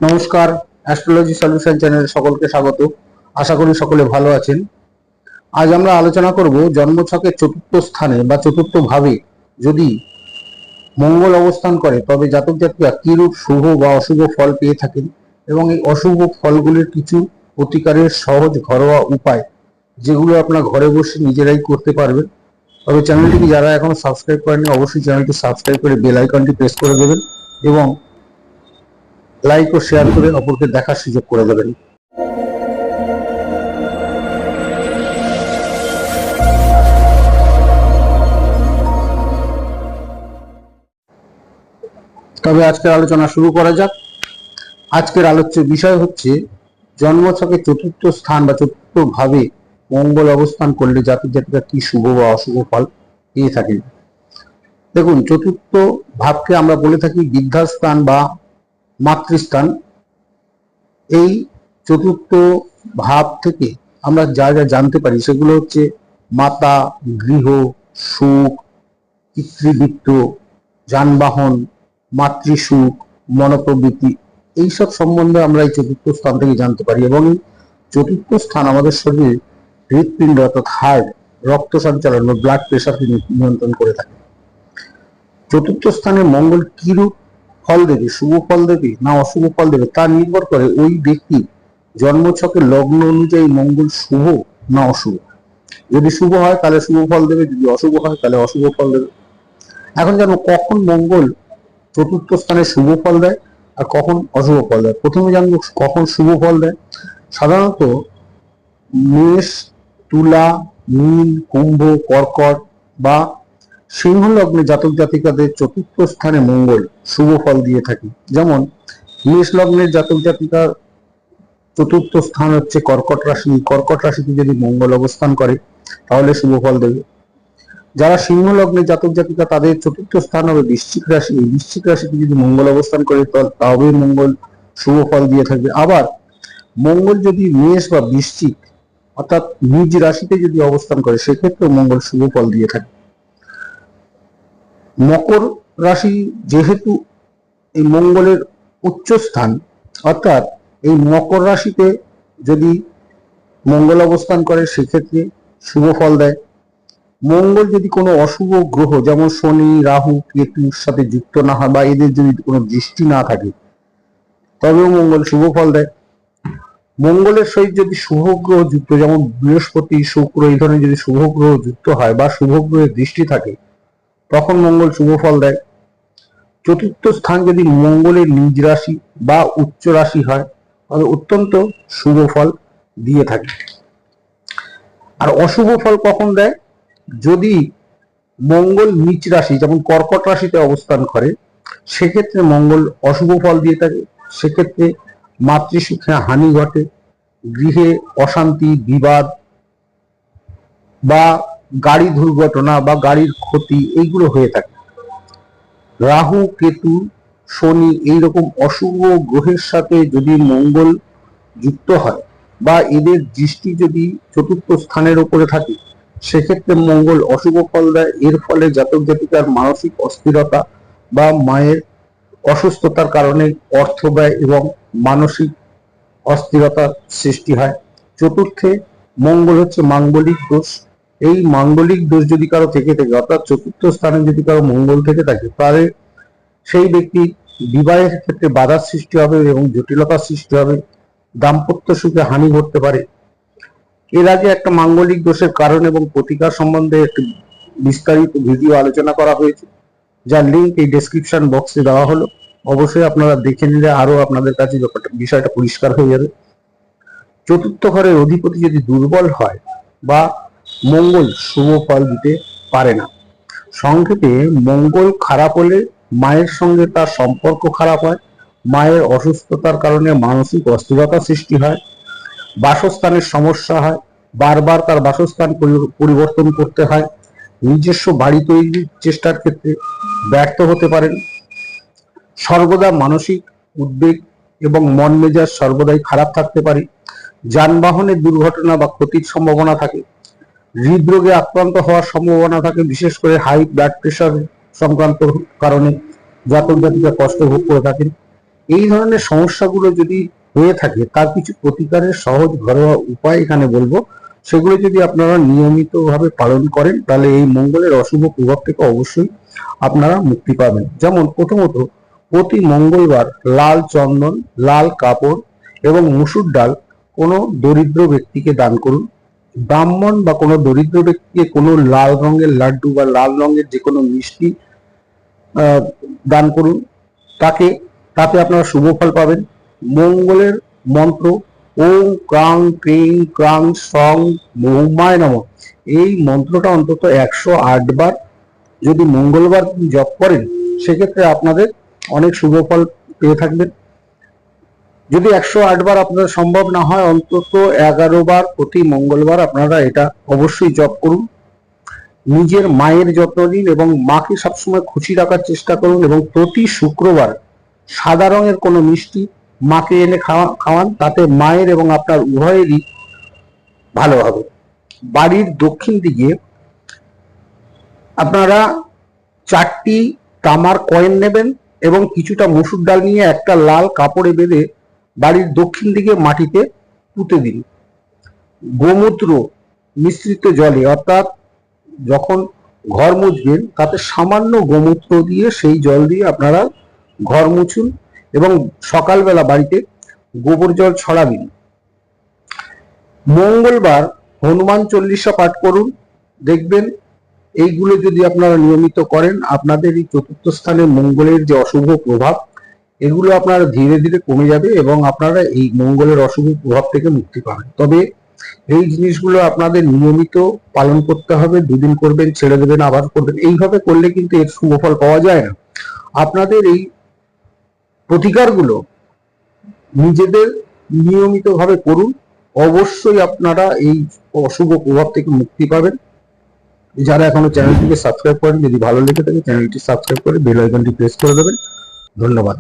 নমস্কার, astrology solution চ্যানেলে সকলকে স্বাগত। আশা করি সকলে ভালো আছেন। আজ আমরা আলোচনা করব জন্মছকের চতুর্থ স্থানে বা চতুর্থ ভাবে যদি মঙ্গল অবস্থান করে তবে জাতক জাতিকা কিরূপ শুভ বা অশুভ ফল পেয়ে থাকেন এবং এই অশুভ ফলগুলির কিছু প্রতিকারের সহজ ঘরোয়া উপায় যেগুলো আপনার ঘরে বসে নিজেরাই করতে পারবেন। তবে চ্যানেলটিকে যারা এখনো সাবস্ক্রাইব করেনি অবশ্যই চ্যানেলটি সাবস্ক্রাইব করে বেল আইকনটি প্রেস করে দেবেন এবং লাইক ও শেয়ার করে অপরকে দেখার সুযোগ করে দেবেন। তবে আজকের আলোচনা শুরু করা যাক। আজকের আলোচ্য বিষয় হচ্ছে জন্মছকে চতুর্থ স্থান বা চতুর্থ ভাবে মঙ্গল অবস্থান করলে জাতক জাতিকা কি শুভ বা অশুভ ফল পেয়ে থাকেন। দেখুন, চতুর্থ ভাবকে আমরা বলে থাকি বিদ্যাস্থান বা মাতৃস্থান। এই চতুর্থ ভাব থেকে আমরা যা যা জানতে পারি সেগুলো হচ্ছে মাতা, গৃহ, সুখ, পিতৃবৃত্ত, যানবাহন, মাতৃসুখ, মনোপ্রবৃত্তি, এইসব সম্বন্ধে আমরা এই চতুর্থ স্থান থেকে জানতে পারি। এবং এই চতুর্থ স্থান আমাদের শরীরে হৃৎপিণ্ড অর্থাৎ হার্ট, রক্ত সঞ্চালন বা ব্লাড প্রেশারকে নিয়ন্ত্রণ করে থাকে। চতুর্থ স্থানে মঙ্গল কিরূপ ফল দেবে, শুভ ফল দেবে না অশুভ ফল দেবে, তা নির্ভর করে ওই ব্যক্তির জন্মছকের লগ্ন অনুযায়ী মঙ্গল শুভ না অশুভ। যদি শুভ হয় তাহলে শুভ ফল দেবে, যদি অশুভ হয় তাহলে অশুভ ফল দেবে। এখন জানো কখন মঙ্গল চতুর্থ স্থানে শুভ ফল দেয় আর কখন অশুভ ফল দেয়। প্রথমে জানবো কখন শুভ ফল দেয়। সাধারণত মেষ, তুলা, মীন, কুম্ভ, কর্কট বা সিংহ লগ্নে জাতক জাতিকাদের চতুর্থ স্থানে মঙ্গল শুভ ফল দিয়ে থাকে। যেমন মেষ লগ্নের জাতক জাতিকার চতুর্থ স্থান হচ্ছে কর্কট রাশি। কর্কট রাশিতে যদি মঙ্গল অবস্থান করে তাহলে শুভ ফল দেবে। যারা সিংহ লগ্নের জাতক জাতিকা তাদের চতুর্থ স্থান হবে বৃশ্চিক রাশি। এই বৃশ্চিক রাশিতে যদি মঙ্গল অবস্থান করে তবে মঙ্গল শুভ ফল দিয়ে থাকবে। আবার মঙ্গল যদি মেষ বা বৃশ্চিক অর্থাৎ নিজ রাশিতে যদি অবস্থান করে সেক্ষেত্রে মঙ্গল শুভ ফল দিয়ে থাকে। মকর রাশি যেহেতু এই মঙ্গলের উচ্চ স্থান, অর্থাৎ এই মকর রাশিতে যদি মঙ্গল অবস্থান করে সেক্ষেত্রে শুভ ফল দেয়। মঙ্গল যদি কোনো অশুভ গ্রহ যেমন শনি, রাহু, কেতুর সাথে যুক্ত না হয় বা এদের যদি কোনো দৃষ্টি না থাকে তবেও মঙ্গল শুভ ফল দেয়। মঙ্গলের সহিত যদি শুভ গ্রহ যুক্ত যেমন বৃহস্পতি, শুক্র এই ধরনের যদি শুভ গ্রহ যুক্ত হয় বা শুভ গ্রহের দৃষ্টি থাকে তখন মঙ্গল শুভ ফল দেয়। চতুর্থ স্থান যদি মঙ্গলের নিজ রাশি বা উচ্চ রাশি হয় তাহলে অত্যন্ত শুভ ফল দিয়ে থাকে। আর অশুভ ফল কখন দেয়? যদি মঙ্গল নিচ রাশি যেমন কর্কট রাশিতে অবস্থান করে সেক্ষেত্রে মঙ্গল অশুভ ফল দিয়ে থাকে। সেক্ষেত্রে মাতৃসুখে হানি ঘটে, গৃহে অশান্তি, বিবাদ বা গাড়ি দুর্ঘটনা বা গাড়ির ক্ষতি এইগুলো হয়ে থাকে। রাহু, কেতু, শনি এইরকম অশুভ গ্রহের সাথে যদি মঙ্গল যুক্ত হয় বা এদের দৃষ্টি যদি চতুর্থ স্থানের উপরে থাকে সেক্ষেত্রে মঙ্গল অশুভ ফল দেয়। এর ফলে জাতক জাতিকার মানসিক অস্থিরতা বা মায়ের অসুস্থতার কারণে অর্থ ব্যয় এবং মানসিক অস্থিরতার সৃষ্টি হয়। চতুর্থে মঙ্গল হচ্ছে মাঙ্গলিক দোষ। এই মাঙ্গলিক দোষ যদি কারো থেকে থাকে অর্থাৎ চতুর্থ স্থানে যদি কারো মঙ্গল থেকে থাকে তাহলে সেই ব্যক্তি বিবাহের ক্ষেত্রে বাধার সৃষ্টি হবে এবং জটিলতার সৃষ্টি হবে, দাম্পত্য সুখে হানি ঘটতে পারে। এর আগে একটা মাঙ্গলিক দোষের কারণ এবং প্রতিকার সম্বন্ধে একটি বিস্তারিত ভিডিও আলোচনা করা হয়েছে, যার লিঙ্ক এই ডেসক্রিপশন বক্সে দেওয়া হলো। অবশ্যই আপনারা দেখে নিলে আরো আপনাদের কাছে বিষয়টা পরিষ্কার হয়ে যাবে। চতুর্থ ঘরের অধিপতি যদি দুর্বল হয় বা মঙ্গল শুভ ফল দিতে পারে না। সংক্ষেপে মঙ্গল খারাপ হলে মায়ের সঙ্গে তার সম্পর্ক খারাপ হয়, মায়ের অসুস্থতার কারণে মানসিক অস্থিরতা সৃষ্টি হয়, বাসস্থানের সমস্যা হয়, বারবার তার বাসস্থান পরিবর্তন করতে হয়, নিজস্ব বাড়ি তৈরির চেষ্টার ক্ষেত্রে ব্যর্থ হতে পারেন, সর্বদা মানসিক উদ্বেগ এবং মন মেজাজ সর্বদাই খারাপ থাকতে পারে, যানবাহনের দুর্ঘটনা বা ক্ষতির সম্ভাবনা থাকে, হৃদরোগে আক্রান্ত হওয়ার সম্ভাবনা থাকে, বিশেষ করে হাই ব্লাড প্রেশার সংক্রান্ত কারণে জাতক জাতিকা কষ্ট ভোগ করে থাকেন। এই ধরনের সমস্যাগুলো যদি হয়ে থাকে তার কিছু প্রতিকারের সহজ ঘরোয়া উপায় এখানে বলবো। সেগুলো যদি আপনারা নিয়মিতভাবে পালন করেন তাহলে এই মঙ্গলের অশুভ প্রভাব থেকে অবশ্যই আপনারা মুক্তি পাবেন। যেমন প্রথমত, প্রতি মঙ্গলবার লাল চন্দন, লাল কাপড় এবং মুসুর ডাল কোনো দরিদ্র ব্যক্তিকে দান করুন। ব্রাহ্মণ বা কোনো দরিদ্র ব্যক্তিকে কোনো লাল রঙের লাড্ডু বা লাল রঙের যে কোনো মিষ্টি দান করুন। তাতে আপনারা শুভ ফল পাবেন। মঙ্গলের মন্ত্র ওম ক্রাং ক্রিং ক্রাং সং মৌমায় নমঃ, এই মন্ত্রটা অন্তত 108 বার যদি মঙ্গলবার জপ করেন সেক্ষেত্রে আপনাদের অনেক শুভ ফল পেয়ে থাকবেন। যদি 108 বার আপনাদের সম্ভব না হয়, অন্তত 11 বার প্রতি মঙ্গলবার আপনারা এটা অবশ্যই জপ করুন। নিজের মায়ের যত্ন নিন এবং মাকে সবসময় খুশি রাখার চেষ্টা করুন, এবং প্রতি শুক্রবার সাদা রঙের কোনো মিষ্টি মাকে এনে খাওয়ান। তাতে মায়ের এবং আপনার উভয়েরই ভালো হবে। বাড়ির দক্ষিণ দিকে আপনারা 4টি তামার কয়েন নেবেন এবং কিছুটা মসুর ডাল নিয়ে একটা লাল কাপড়ে বেঁধে বাড়ির দক্ষিণ দিকে মাটিতে পুঁতে দিন। গোমূত্র মিশ্রিত জলে, অর্থাৎ যখন ঘর মুছবেন তাতে সামান্য গোমূত্র দিয়ে সেই জল দিয়ে আপনারা ঘর মুছুন এবং সকালবেলা বাড়িতে গোবর জল ছড়াবেন। মঙ্গলবার হনুমান চল্লিশা পাঠ করুন। দেখবেন এইগুলো যদি আপনারা নিয়মিত করেন আপনাদের এই চতুর্থ স্থানে মঙ্গলের যে অশুভ প্রভাব এগুলো আপনারা ধীরে ধীরে কমে যাবে এবং আপনারা এই মঙ্গলের অশুভ প্রভাব থেকে মুক্তি পাবেন। তবে এই জিনিসগুলো আপনাদের নিয়মিত পালন করতে হবে। দুদিন করবেন, ছেড়ে দেবেন, আবার করবেন, এইভাবে করলে কিন্তু এর শুভ ফল পাওয়া যায় না। আপনাদের এই প্রতিকারগুলো নিজেদের নিয়মিতভাবে করুন, অবশ্যই আপনারা এই অশুভ প্রভাব থেকে মুক্তি পাবেন। যারা এখনো চ্যানেলটিকে সাবস্ক্রাইব করেন, যদি ভালো লেগে থাকে চ্যানেলটি সাবস্ক্রাইব করে বেল আইকনটি প্রেস করে দেবেন। ধন্যবাদ।